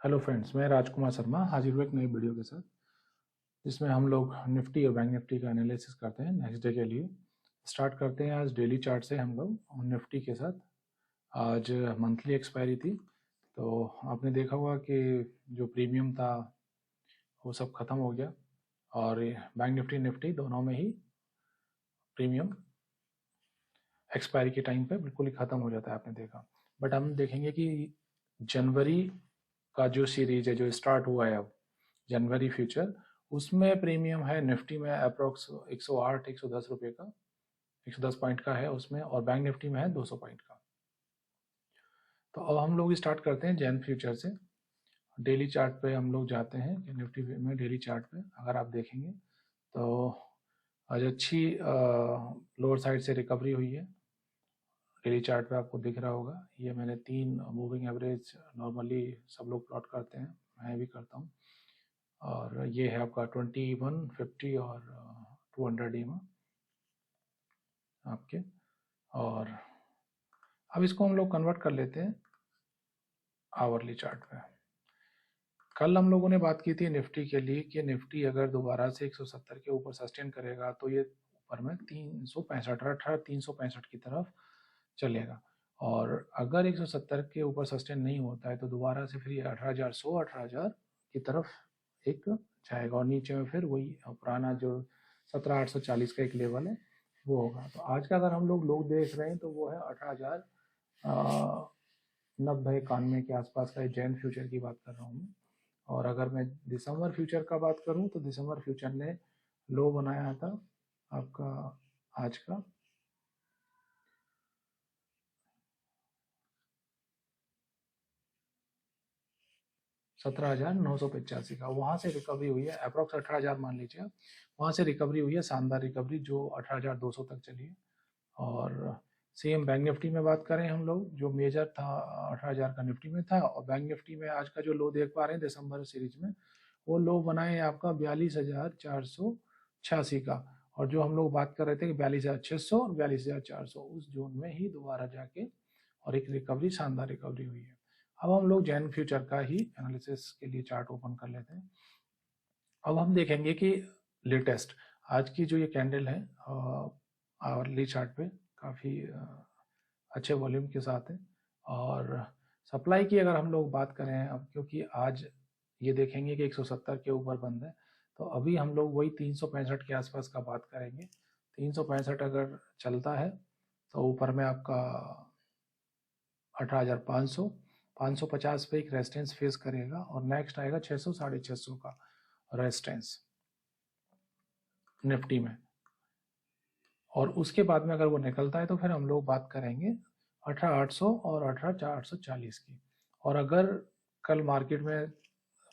Hello friends, मैं राजकुमार शर्मा हाजिर हुआ एक नई वीडियो के साथ, जिसमें हम लोग निफ्टी और बैंक निफ्टी का एनालिसिस करते हैं नेक्स्ट डे के लिए। स्टार्ट करते हैं आज डेली चार्ट से हम लोग निफ्टी के साथ। आज मंथली एक्सपायरी थी, तो आपने देखा होगा कि जो प्रीमियम था वो सब ख़त्म हो गया, और बैंक निफ्टी निफ्टी दोनों में ही प्रीमियम एक्सपायरी के टाइम पे बिल्कुल ही ख़त्म हो जाता है, आपने देखा। बट हम देखेंगे कि जनवरी का जो सीरीज है जो स्टार्ट हुआ है अब, जनवरी फ्यूचर, उसमें प्रीमियम है निफ्टी में अप्रोक्स 108 110 रुपये का, 110 पॉइंट का है उसमें, और बैंक निफ्टी में है 200 पॉइंट का। तो अब हम लोग स्टार्ट करते हैं जैन फ्यूचर से। डेली चार्ट पे हम लोग जाते हैं कि निफ्टी में डेली चार्ट पे अगर आप देखेंगे तो आज अच्छी लोअर साइड से रिकवरी हुई है। डेली चार्ट पे आपको दिख रहा होगा, ये मैंने 3 मूविंग एवरेज नॉर्मली सब लोग प्लॉट करते हैं, मैं भी करता हूँ। और ये है आपका 21, 50 और 200 EMA आपके। और अब इसको हम लोग कन्वर्ट कर लेते हैं आवरली चार्ट पे। कल हम लोगों ने बात की थी निफ्टी के लिए कि निफ्टी अगर दोबारा से 170 के ऊपर सस्टेन करेगा तो ये ऊपर में 365 की तरफ चलेगा, और अगर 170 के ऊपर सस्टेन नहीं होता है तो दोबारा से फिर 18,100 18,000 की तरफ एक जाएगा, और नीचे में फिर वही पुराना जो 17,840 का एक लेवल है वो होगा। तो आज का अगर हम लोग देख रहे हैं तो वो है 18,090 91 के आसपास का जैन फ्यूचर की बात कर रहा हूँ मैं। और अगर मैं दिसंबर फ्यूचर का बात करूं तो दिसंबर फ्यूचर ने लो बनाया था आपका आज का 17,985 का, वहां से रिकवरी हुई है अप्रोक्स 18,000 मान लीजिए, वहां से रिकवरी हुई है, शानदार रिकवरी जो 18,200 तक चली है। और सेम बैंक निफ्टी में बात करें हम लोग, जो मेजर था 18,000 का निफ्टी में था, और बैंक निफ्टी में आज का जो लो देख पा रहे हैं दिसंबर सीरीज में, वो लो बनाए आपका 42,486 का। और जो हम लोग बात कर रहे थे कि 42,600 और 42,400, उस जोन में ही दोबारा जाके और एक रिकवरी, शानदार रिकवरी हुई है। अब हम लोग जैन फ्यूचर का ही एनालिसिस के लिए चार्ट ओपन कर लेते हैं। अब हम देखेंगे कि लेटेस्ट आज की जो ये कैंडल है आवरली चार्ट पे काफ़ी अच्छे वॉल्यूम के साथ है। और सप्लाई की अगर हम लोग बात करें अब, क्योंकि आज ये देखेंगे कि 170 के ऊपर बंद है, तो अभी हम लोग वही 365 के आसपास का बात करेंगे। 365 अगर चलता है तो ऊपर में आपका 18,500 550 पे एक रेजिस्टेंस फेस करेगा, और नेक्स्ट आएगा 600 650 का रेजिस्टेंस निफ्टी में। और उसके बाद में अगर वो निकलता है तो फिर हम लोग बात करेंगे 18,800 और 18,440 की। और अगर कल मार्केट में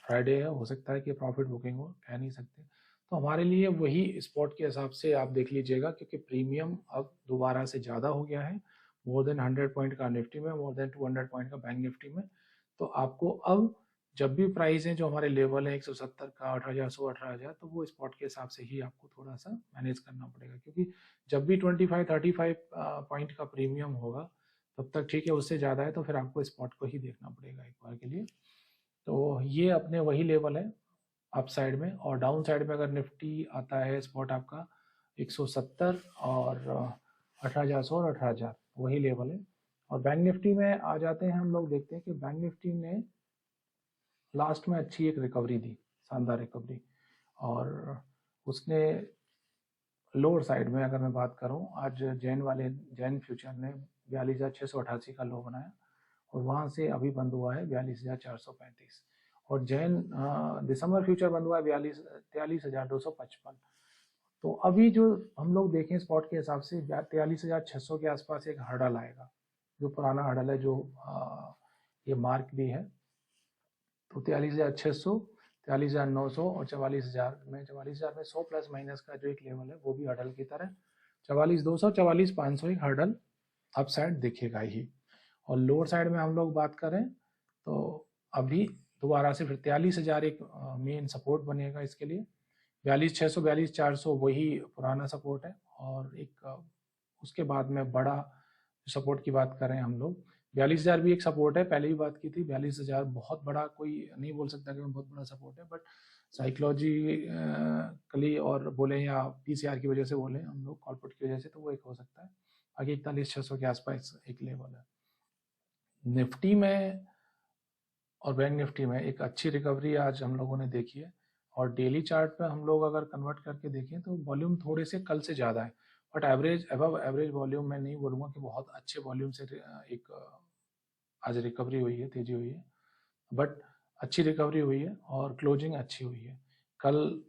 फ्राइडे है, हो सकता है कि प्रॉफिट बुकिंग हो, कह नहीं सकते, तो हमारे लिए वही स्पॉट के हिसाब से आप देख लीजिएगा, क्योंकि प्रीमियम अब दोबारा से ज़्यादा हो गया है, मोर देन 100 पॉइंट का निफ्टी में, मोर देन 200 पॉइंट का बैंक निफ्टी में। तो आपको अब जब भी प्राइस है जो हमारे लेवल है 170 का, 18,100 18,000, तो वो स्पॉट के हिसाब से ही आपको थोड़ा सा मैनेज करना पड़ेगा, क्योंकि जब भी 25-35 पॉइंट का प्रीमियम होगा तब तक ठीक है, उससे ज़्यादा है तो फिर आपको स्पॉट को ही देखना पड़ेगा एक बार के लिए। तो ये अपने वही लेवल है अप साइड में, और डाउन साइड में अगर निफ्टी आता है स्पॉट आपका 170 और 18,100 और 18,000, वही लेवल है। और बैंक निफ्टी में आ जाते हैं हम लोग, देखते हैं कि बैंक निफ्टी ने लास्ट में अच्छी एक रिकवरी दी, शानदार रिकवरी, और उसने लोअर साइड में अगर मैं बात करूं, आज जैन फ्यूचर ने 42,688 का लो बनाया, और वहां से अभी बंद हुआ है 42,435। और जैन दिसंबर फ्यूचर बंद हुआ है 43,255। तो अभी जो हम लोग देखें स्पॉट के हिसाब से 43,600 के आसपास एक हर्डल आएगा, जो पुराना हर्डल है, जो ये मार्क भी है। तो 43,600, 43,900 और 44,000 में, 44,000 में 100 प्लस माइनस का जो एक लेवल है वो भी हर्डल की तरह, 44,200 44,500 एक हर्डल अप साइड दिखेगा ही। और लोअर साइड में हम लोग बात करें तो अभी दोबारा से फिर 43,000 एक मेन सपोर्ट बनेगा इसके लिए, 42,600 42,400 वही पुराना सपोर्ट है। और एक उसके बाद में बड़ा सपोर्ट की बात करें हम लोग 42,000 भी एक सपोर्ट है, पहले भी बात की थी। 42,000 बहुत बड़ा कोई नहीं बोल सकता कि बहुत बड़ा सपोर्ट है, बट साइकोलॉजिकली और बोले या पीसीआर की वजह से बोले हम लोग, कॉलपुट की वजह से, तो वो एक हो सकता है। आगे 41,600 के आसपास एक लेवल है। निफ्टी में और बैंक निफ्टी में एक अच्छी रिकवरी आज हम लोगों ने देखी है, और डेली चार्ट पे हम लोग अगर कन्वर्ट करके देखें तो वॉल्यूम थोड़े से कल से ज़्यादा है, but average above average volume मैं नहीं बोलूँगा कि बहुत अच्छे वॉल्यूम से एक आज रिकवरी हुई है, तेजी हुई है, बट अच्छी रिकवरी हुई है और क्लोजिंग अच्छी हुई है। कल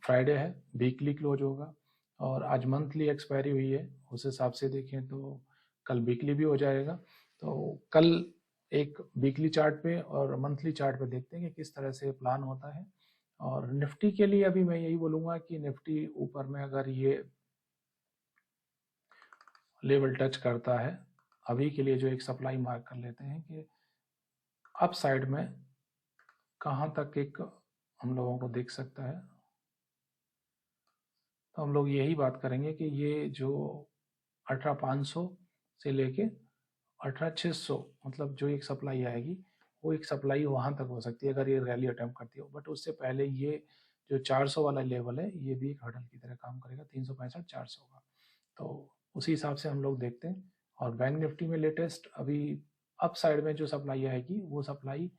फ्राइडे है, वीकली क्लोज होगा, और आज मंथली एक्सपायरी हुई है, उस हिसाब से देखें तो कल वीकली भी हो जाएगा। तो कल एक वीकली चार्ट पे और मंथली चार्ट पे देखते हैं कि किस तरह से प्लान होता है। और निफ्टी के लिए अभी मैं यही बोलूँगा कि निफ्टी ऊपर में अगर ये लेवल टच करता है, अभी के लिए जो एक सप्लाई मार्क कर लेते हैं कि अप साइड में कहाँ तक एक हम लोगों को दिख सकता है, तो हम लोग यही बात करेंगे कि ये जो 18,500 से लेके 18,600 मतलब जो एक सप्लाई आएगी, वो एक सप्लाई वहाँ तक हो सकती है अगर ये रैली अटेम्प्ट करती हो, बट उससे पहले ये जो 400 वाला लेवल है, ये भी एक हर्डल की तरह काम करेगा, 365 400 का। तो उसी हिसाब से हम लोग देखते हैं। और बैंक निफ्टी में लेटेस्ट अभी अप साइड में जो सप्लाई आएगी, वो सप्लाई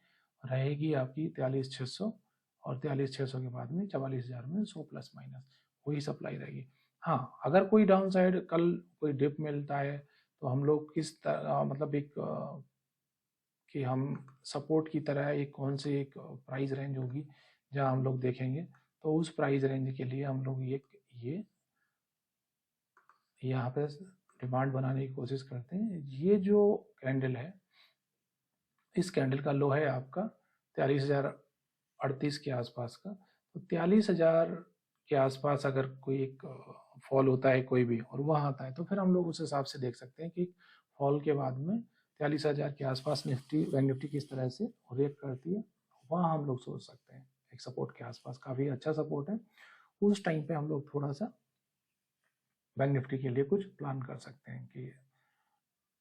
रहेगी आपकी 43,600, और 43,600 के बाद में 44,000 में 100 प्लस माइनस वही सप्लाई रहेगी। हाँ, अगर कोई डाउन साइड कल कोई डिप मिलता है तो हम लोग किस तरह मतलब एक कि हम सपोर्ट की तरह एक कौन सी एक प्राइस रेंज होगी जहाँ हम लोग देखेंगे, तो उस प्राइस रेंज के लिए हम लोग ये यहाँ पे डिमांड बनाने की कोशिश करते हैं। ये जो कैंडल है, इस कैंडल का लो है आपका 43,038 के आसपास का, तो 43,000 के आसपास अगर कोई एक फॉल होता है कोई भी और वहाँ आता है, तो फिर हम लोग उस हिसाब से देख सकते हैं कि फॉल के बाद में 43,000 के आसपास निफ्टी बैंक निफ्टी किस तरह से रिएक्ट करती है, वहाँ हम लोग सोच सकते हैं। एक सपोर्ट के आसपास काफ़ी अच्छा सपोर्ट है, उस टाइम पे हम लोग थोड़ा सा बैंक निफ्टी के लिए कुछ प्लान कर सकते हैं कि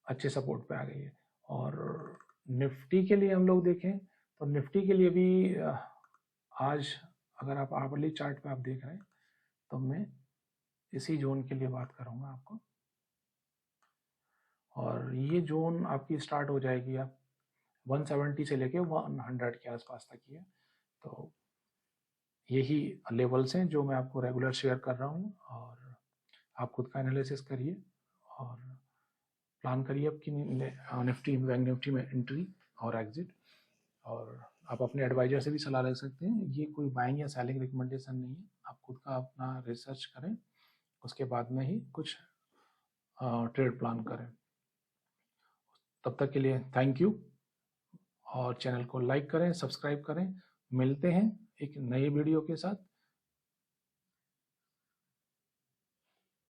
अच्छे सपोर्ट पे आ गई है। और निफ्टी के लिए हम लोग देखें तो निफ्टी के लिए भी आज अगर आप आवरली चार्ट पे आप देख रहे हैं, तो मैं इसी जोन के लिए बात करूंगा आपको, और ये जोन आपकी स्टार्ट हो जाएगी आप 170 से लेके 100 के आसपास तक ही है। तो यही लेवल्स हैं जो मैं आपको रेगुलर शेयर कर रहा हूँ, और आप खुद का एनालिसिस करिए और प्लान करिए आपकी निफ्टी बैंक निफ्टी में एंट्री और एग्जिट। और आप अपने एडवाइजर से भी सलाह ले सकते हैं, ये कोई बाइंग या सेलिंग रिकमेंडेशन नहीं है, आप खुद का अपना रिसर्च करें, उसके बाद में ही कुछ ट्रेड प्लान करें। तब तक के लिए थैंक यू, और चैनल को लाइक करें, सब्सक्राइब करें। मिलते हैं एक नए वीडियो के साथ।